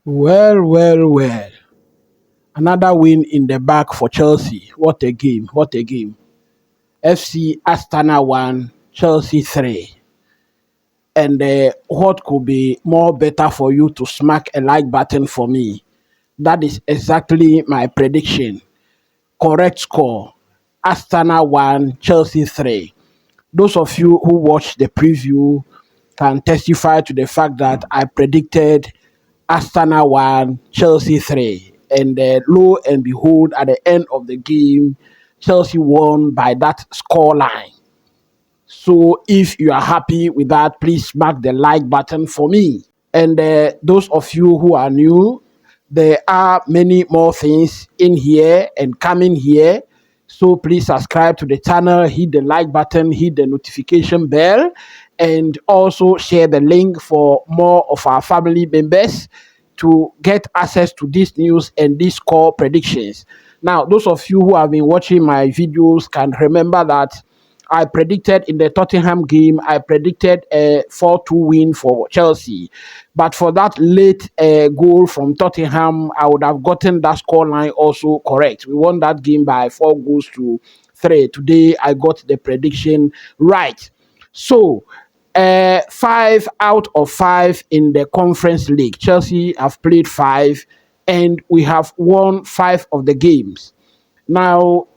Well, well, well. Another win in the bag for Chelsea. What a game. What a game. FC Astana 1, Chelsea 3. And what could be more better for you to smack a like button for me? That is exactly my prediction. Correct score. Astana 1, Chelsea 3. Those of you who watched the preview can testify to the fact that I predicted Astana 1, Chelsea 3. And lo and behold, at the end of the game, Chelsea won by that score line. So if you are happy with that, please smack the like button for me. And those of you who are new, there are many more things in here and coming here. So please subscribe to the channel, hit the like button, hit the notification bell, and also share the link for more of our family members to get access to this news and these score predictions. Now, those of you who have been watching my videos can remember that I predicted in the Tottenham game, I predicted a 4-2 win for Chelsea. But for that late goal from Tottenham, I would have gotten that scoreline also correct. We won that game by 4-3. Today, I got the prediction right. So, 5 out of 5 in the Conference League. Chelsea have played 5, and we have won 5 of the games. Now,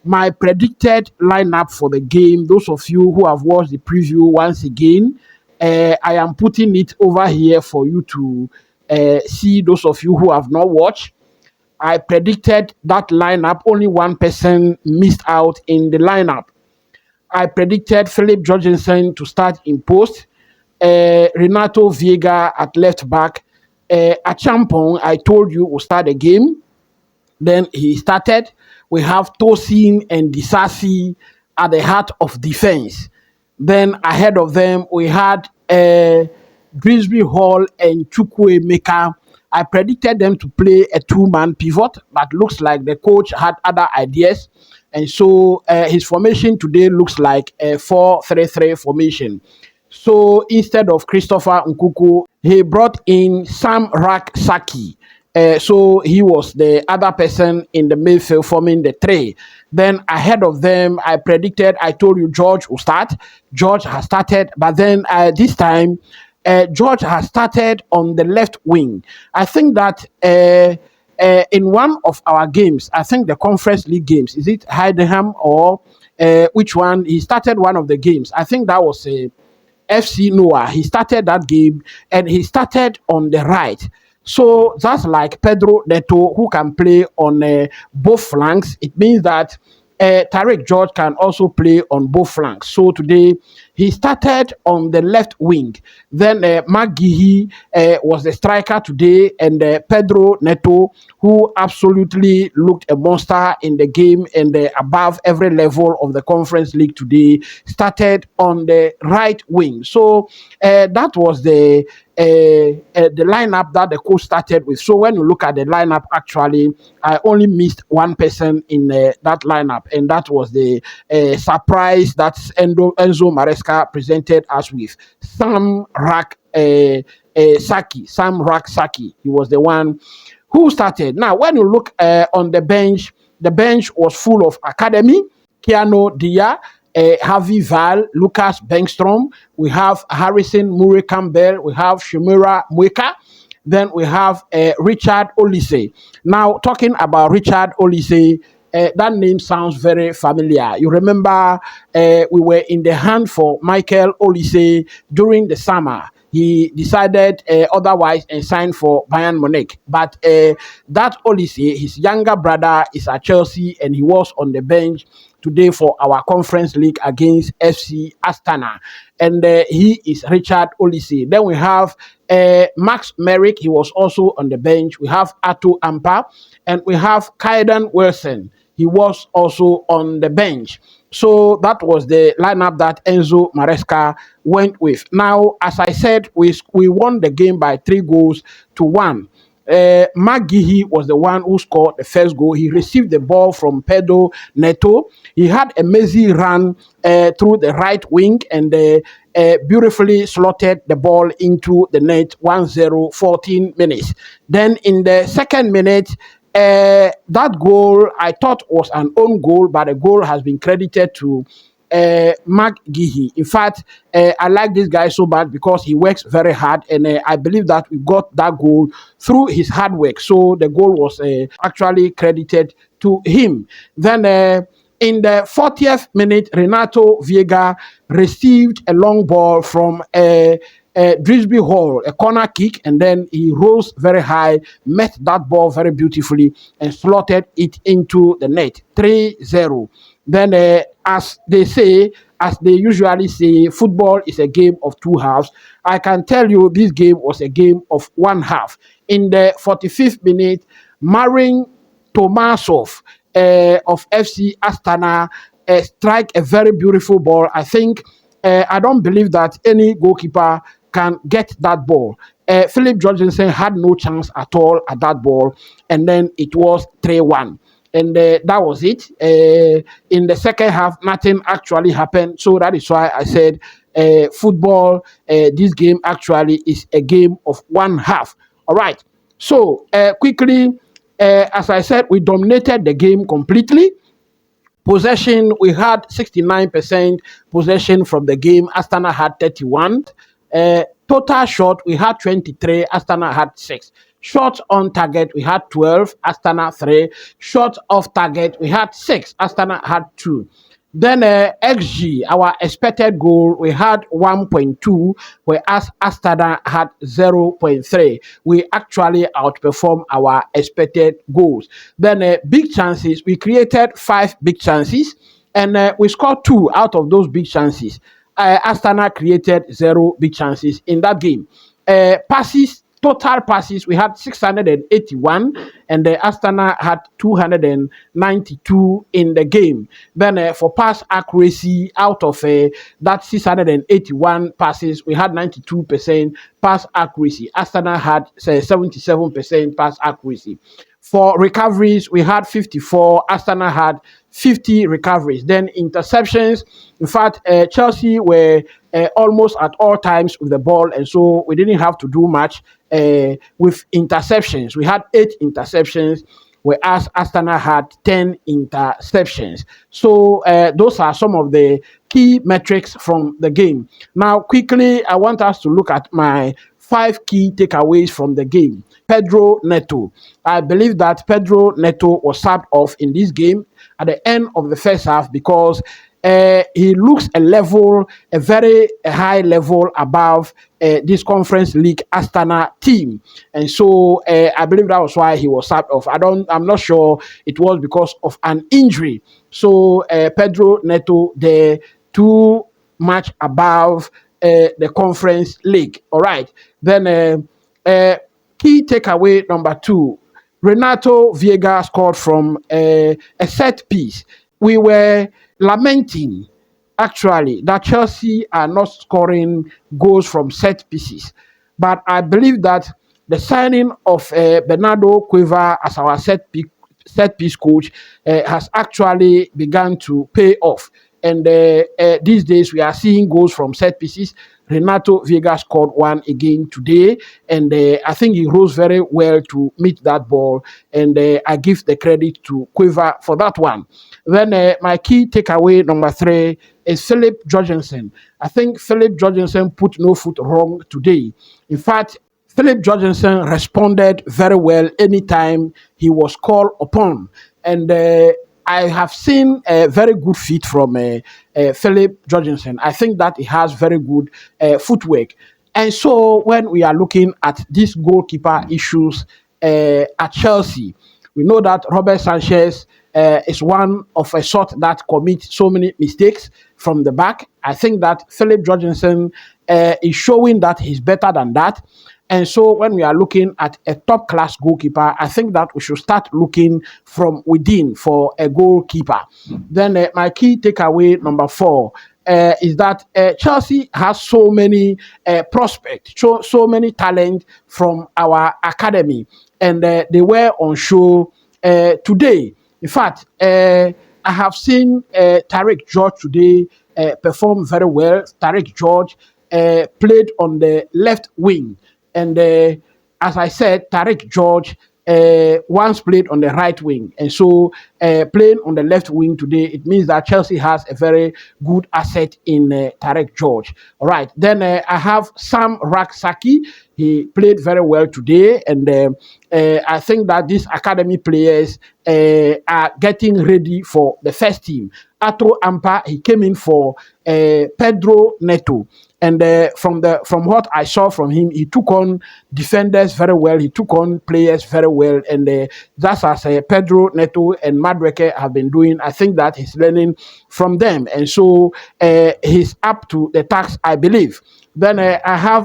my predicted lineup for the game, those of you who have watched the preview once again, I am putting it over here for you to see. Those of you who have not watched, I predicted that lineup. Only one person missed out in the lineup. I predicted Philip Jorgensen to start in post, Renato Vieira at left back, Achampong, I told you, will start the game. Then he started. We have Tosin and Disasi at the heart of defense. Then ahead of them, we had Grisby Hall and Chukwuemeka. I predicted them to play a two-man pivot, but looks like the coach had other ideas. And so his formation today looks like a 4-3-3 formation. So instead of Christopher Nkuku, he brought in Sam Saki. So he was the other person in the midfield forming the three. Then ahead of them, I told you George will start. George has started, but then this time, George has started on the left wing. I think that in one of our games, I think the Conference League games, is it Heidenheim or which one? He started one of the games. I think that was FC Noah. He started that game and he started on the right. So that's like Pedro Neto, who can play on both flanks. It means that Tarek George can also play on both flanks. So today he started on the left wing. Then McGehee was the striker today, and Pedro Neto, who absolutely looked a monster in the game and above every level of the Conference League today, started on the right wing. So that was the lineup that the coach started with. So when you look at the lineup, actually, I only missed one person in that lineup, and that was the surprise that Enzo Maresca presented us with. Sam Saki. He was the one who started. Now, when you look on the bench was full of academy. Keanu Dia, Harvey Val, Lucas Bengstrom, we have Harrison Murray Campbell, we have Shimura Mweka, then we have Richard Olise. Now, talking about Richard Olise, that name sounds very familiar. You remember we were in the hunt for Michael Olise during the summer. He decided otherwise and signed for Bayern Munich. But that Olise, his younger brother, is at Chelsea and he was on the bench today for our Conference League against FC Astana. And he is Richard Olise. Then we have Max Merrick. He was also on the bench. We have Ato Ampa. And we have Kaiden Wilson. He was also on the bench. So that was the lineup that Enzo Maresca went with. Now, as I said, we won the game by 3-1. McGehee was the one who scored the first goal. He received the ball from Pedro Neto. He had a messy run through the right wing, and beautifully slotted the ball into the net. 1-0, 14 minutes. Then in the second minute, that goal I thought was an own goal, but the goal has been credited to Mark Gihi. In fact, I like this guy so much because he works very hard, and I believe that we got that goal through his hard work. So the goal was actually credited to him. Then in the 40th minute, Renato Viega received a long ball from Drisby Hall, a corner kick, and then he rose very high, met that ball very beautifully, and slotted it into the net. 3-0. Then, as they usually say, football is a game of two halves. I can tell you this game was a game of one half. In the 45th minute, Marin Tomasov of FC Astana strike a very beautiful ball. I think I don't believe that any goalkeeper can get that ball. Philip Jorgensen had no chance at all at that ball, and then it was 3-1. And that was it. In the second half, nothing actually happened. So that is why I said football, this game actually is a game of one half. All right. So quickly, as I said, we dominated the game completely. Possession, we had 69% possession from the game. Astana had 31. Total shot, we had 23. Astana had 6. Shots on target, we had 12. Astana 3. Shots off target, we had 6. Astana had 2. Then XG, our expected goal, we had 1.2, whereas Astana had 0.3. We actually outperformed our expected goals. Then big chances, we created 5 big chances, and we scored 2 out of those big chances. Astana created 0 big chances in that game. Passes, total passes, we had 681, and the Astana had 292 in the game. Then for pass accuracy, out of that 681 passes, we had 92% pass accuracy. Astana had 77% pass accuracy. For recoveries, we had 54. Astana had 50 recoveries. Then interceptions. In fact, Chelsea were almost at all times with the ball, and so we didn't have to do much with interceptions. We had 8 interceptions, whereas Astana had 10 interceptions. So those are some of the key metrics from the game. Now, quickly, I want us to look at my 5 key takeaways from the game. Pedro Neto. I believe that Pedro Neto was subbed off in this game at the end of the first half because he looks a very high level above this Conference League Astana team, and so I believe that was why he was subbed off. I'm not sure it was because of an injury. So Pedro Neto, there too much above the Conference League. All right, then key takeaway number 2. Renato Viega scored from a set piece. We were lamenting, actually, that Chelsea are not scoring goals from set pieces. But I believe that the signing of Bernardo Cueva as our set piece coach has actually begun to pay off. And these days we are seeing goals from set pieces. Renato Viega scored one again today, and I think he rose very well to meet that ball, and I give the credit to Cueva for that one. Then my key takeaway number 3 is Philip Jorgensen. I think Philip Jorgensen put no foot wrong today. In fact, Philip Jorgensen responded very well anytime he was called upon, and I have seen a very good feat from Philip Jorgensen. I think that he has very good footwork. And so when we are looking at these goalkeeper issues at Chelsea, we know that Robert Sanchez is one of a sort that commits so many mistakes from the back. I think that Philip Jorgensen is showing that he's better than that. And so when we are looking at a top-class goalkeeper, I think that we should start looking from within for a goalkeeper. Then my key takeaway number 4 is that Chelsea has so many prospects, so many talent from our academy, and they were on show today. In fact, I have seen Tariq George today perform very well. Tariq George played on the left wing, and as I said, Tariq George once played on the right wing, and so playing on the left wing today, it means that Chelsea has a very good asset in Tariq George. All right, then I have Sam Raksaki. He played very well today, and I think that these academy players are getting ready for the first team. Ato Ampa, he came in for Pedro Neto. And from what I saw from him, he took on defenders very well. He took on players very well, and that's as Pedro Neto and Madreke have been doing. I think that he's learning from them, and so he's up to the task, I believe. Then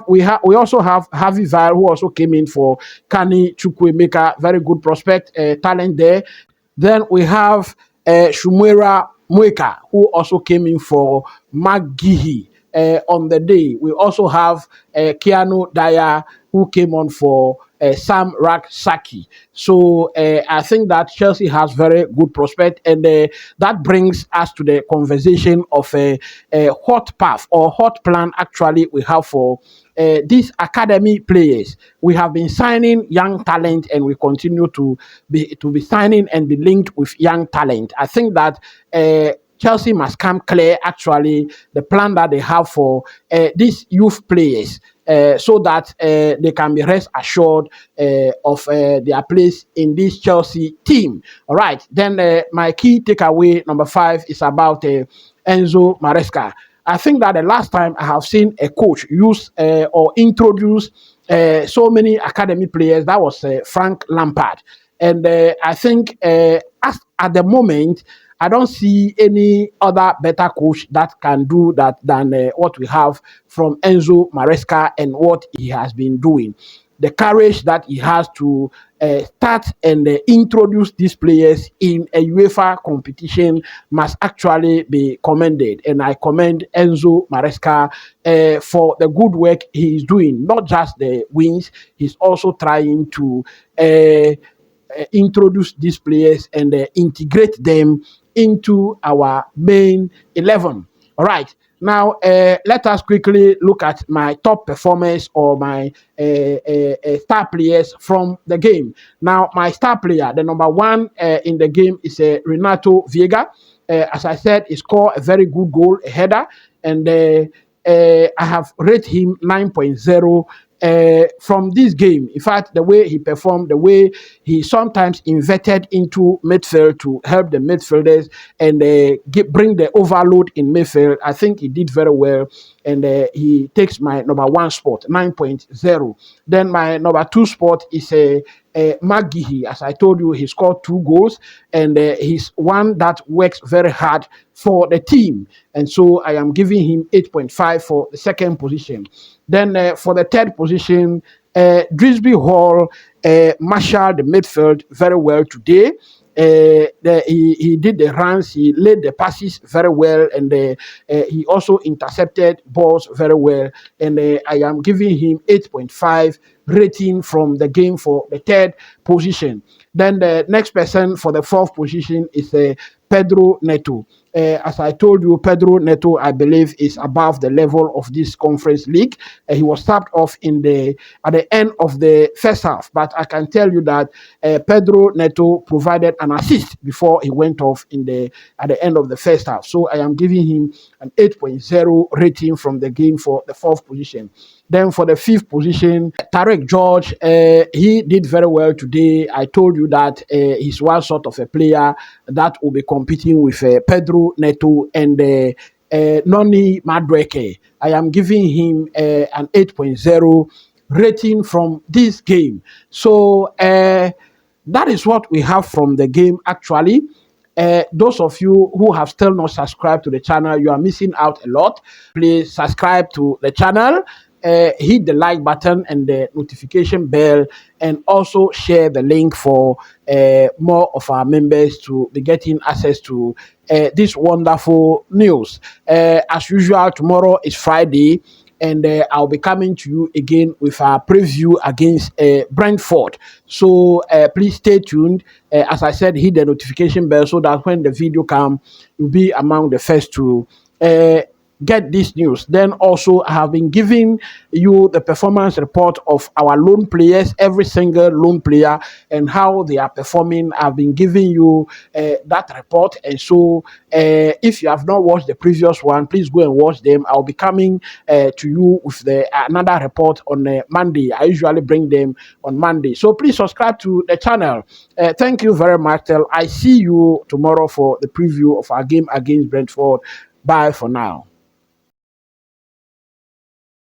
we also have Javi Val, who also came in for Kani Chukwemeka, very good prospect, talent there. Then we have Shumwera Mweka, who also came in for McGehee on the day. We also have Keanu Daya, who came on for Sam Raksaki. So I think that Chelsea has very good prospect, and that brings us to the conversation of a hot path or hot plan actually we have for these academy players. We have been signing young talent, and we continue to be signing and be linked with young talent. I think that Chelsea must come clear actually the plan that they have for these youth players. So that they can be rest assured of their place in this Chelsea team. All right. Then my key takeaway number 5 is about Enzo Maresca. I think that the last time I have seen a coach use or introduce so many academy players, that was Frank Lampard. And I think as at the moment, I don't see any other better coach that can do that than what we have from Enzo Maresca and what he has been doing. The courage that he has to start and introduce these players in a UEFA competition must actually be commended. And I commend Enzo Maresca for the good work he is doing, not just the wins, he's also trying to introduce these players and integrate them into our main 11. All right. Now, let us quickly look at my top performers or my star players from the game. Now, my star player, the number one in the game is Renato Viega. As I said, he scored a very good goal, a header, and I have rated him 9.0 from this game. In fact, the way he performed, the way he sometimes inverted into midfield to help the midfielders and bring the overload in midfield, I think he did very well. And he takes my number one spot, 9.0. Then my number two spot is McGehee. As I told you, he scored 2 goals, and he's one that works very hard for the team. And so I am giving him 8.5 for the second position. Then for the third position, Drisby Hall marshaled the midfield very well today. He did the runs, he laid the passes very well, and he also intercepted balls very well. And I am giving him 8.5 rating from the game for the third position. Then the next person for the fourth position is Pedro Neto. As I told you, Pedro Neto, I believe, is above the level of this conference league. He was tapped off at the end of the first half, but I can tell you that Pedro Neto provided an assist before he went off at the end of the first half. So I am giving him an 8.0 rating from the game for the fourth position. Then for the fifth position, Tariq George, he did very well today. I told you that he's one sort of a player that will be competing with Pedro Neto and Noni Madreke. I am giving him an 8.0 rating from this game. So that is what we have from the game actually. Those of you who have still not subscribed to the channel, you are missing out a lot. Please subscribe to the channel. Hit the like button and the notification bell, and also share the link for more of our members to be getting access to this wonderful news. As usual, tomorrow is Friday. and I'll be coming to you again with our preview against Brentford. So please stay tuned. As I said, hit the notification bell so that when the video comes, you'll be among the first to get this news. Then also, I have been giving you the performance report of our loan players, every single loan player, and how they are performing. I've been giving you that report. And so, if you have not watched the previous one, please go and watch them. I'll be coming to you with another report on Monday. I usually bring them on Monday. So please subscribe to the channel. Thank you very much. Till I see you tomorrow for the preview of our game against Brentford. Bye for now.